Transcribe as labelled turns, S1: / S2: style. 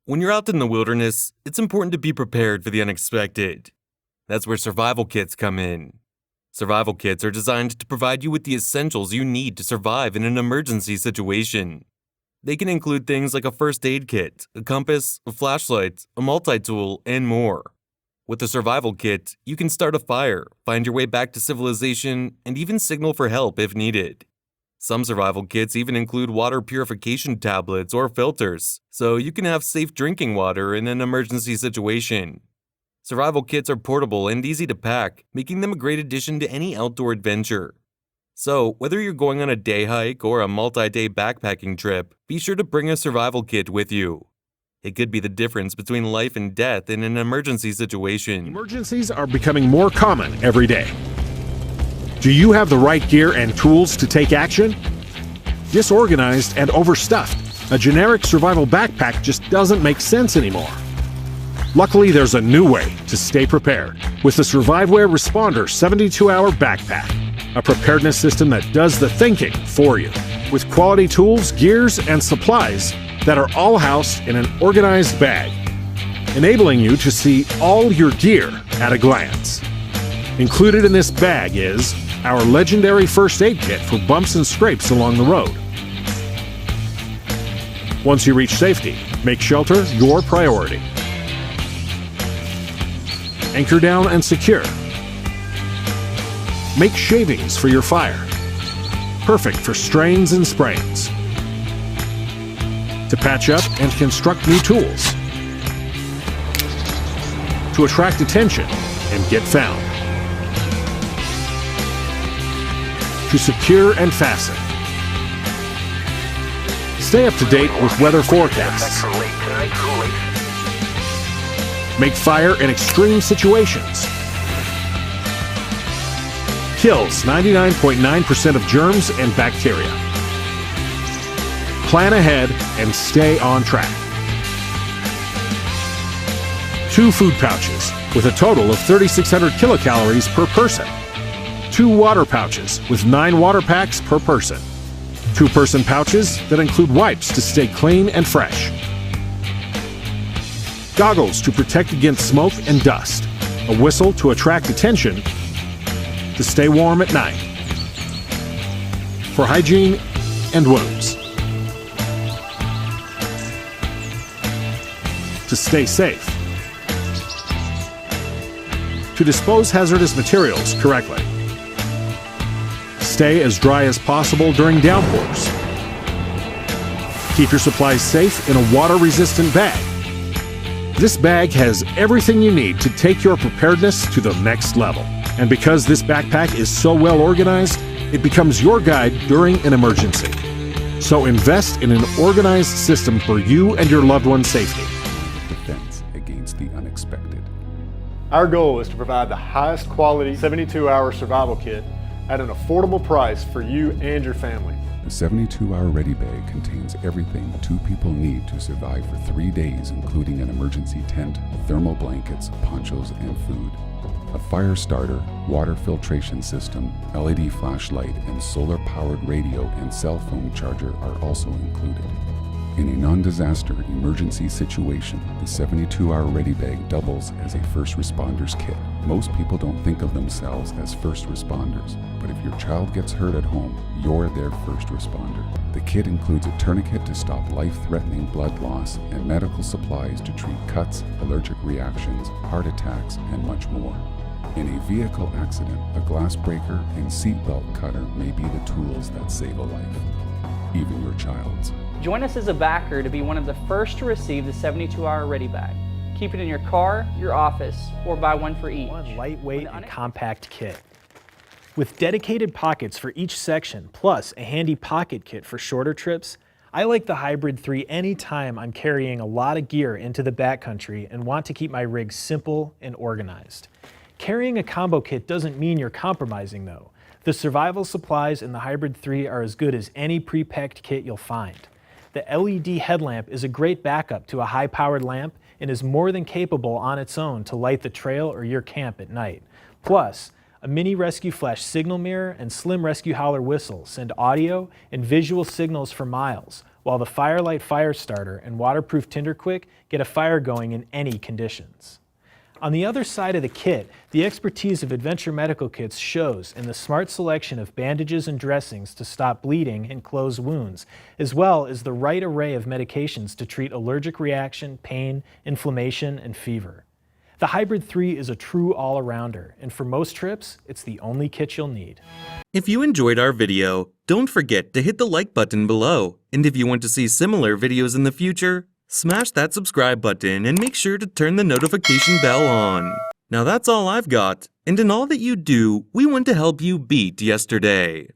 S1: When you're out in the wilderness, it's important to be prepared for the unexpected. That's where survival kits come in. Survival kits are designed to provide you with the essentials you need to survive in an emergency situation. They can include things like a first aid kit, a compass, a flashlight, a multi-tool, and more. With a survival kit, you can start a fire, find your way back to civilization, and even signal for help if needed. Some survival kits even include water purification tablets or filters, so you can have safe drinking water in an emergency situation. Survival kits are portable and easy to pack, making them a great addition to any outdoor adventure. So, whether you're going on a day hike or a multi-day backpacking trip, be sure to bring a survival kit with you. It could be the difference between life and death in an emergency situation.
S2: Emergencies are becoming more common every day. Do you have the right gear and tools to take action? Disorganized and overstuffed, a generic survival backpack just doesn't make sense anymore. Luckily, there's a new way to stay prepared with the Surviveware Responder 72-hour backpack, a preparedness system that does the thinking for you, with quality tools, gears, and supplies that are all housed in an organized bag, enabling you to see all your gear at a glance. Included in this bag is our legendary first aid kit for bumps and scrapes along the road. Once you reach safety, make shelter your priority. Anchor down and secure. Make shavings for your fire, perfect for strains and sprains. To patch up and construct new tools. To attract attention and get found. To secure and fasten. Stay up to date with weather forecasts. Make fire in extreme situations. Kills 99.9% of germs and bacteria. Plan ahead and stay on track. 2 food pouches with a total of 3,600 kilocalories per person. 2 water pouches with 9 water packs per person. 2-person pouches that include wipes to stay clean and fresh. Goggles to protect against smoke and dust. A whistle to attract attention to stay warm at night. For hygiene and wounds. To stay safe. To dispose hazardous materials correctly. Stay as dry as possible during downpours. Keep your supplies safe in a water-resistant bag. This bag has everything you need to take your preparedness to the next level. And because this backpack is so well organized, it becomes your guide during an emergency. So invest in an organized system for you and your loved one's safety.
S3: Defense against the unexpected.
S4: Our goal is to provide the highest quality 72-hour survival kit at an affordable price for you and your family.
S3: The 72-hour Ready Bag contains everything 2 people need to survive for 3 days, including an emergency tent, thermal blankets, ponchos, and food. A fire starter, water filtration system, LED flashlight, and solar-powered radio and cell phone charger are also included. In a non-disaster emergency situation, the 72-hour Ready Bag doubles as a first responder's kit. Most people don't think of themselves as first responders, but if your child gets hurt at home, you're their first responder. The kit includes a tourniquet to stop life-threatening blood loss and medical supplies to treat cuts, allergic reactions, heart attacks, and much more. In a vehicle accident, a glass breaker and seatbelt cutter may be the tools that save a life, even your child's.
S5: Join us as a backer to be one of the first to receive the 72-hour Ready Bag. Keep it in your car, your office, or buy one for each.
S6: One lightweight and compact kit. With dedicated pockets for each section, plus a handy pocket kit for shorter trips, I like the Hybrid 3 anytime I'm carrying a lot of gear into the backcountry and want to keep my rig simple and organized. Carrying a combo kit doesn't mean you're compromising though. The survival supplies in the Hybrid 3 are as good as any pre-packed kit you'll find. The LED headlamp is a great backup to a high-powered lamp and is more than capable on its own to light the trail or your camp at night. Plus, a mini rescue flash signal mirror and slim rescue howler whistle send audio and visual signals for miles, while the Firelight Fire Starter and Waterproof Tinder Quick get a fire going in any conditions. On the other side of the kit, the expertise of Adventure Medical Kits shows in the smart selection of bandages and dressings to stop bleeding and close wounds, as well as the right array of medications to treat allergic reaction, pain, inflammation, and fever. The Hybrid 3 is a true all-arounder, and for most trips, it's the only kit you'll need.
S1: If you enjoyed our video, don't forget to hit the like button below. And if you want to see similar videos in the future, smash that subscribe button and make sure to turn the notification bell on. Now that's all I've got, and in all that you do, we want to help you beat yesterday.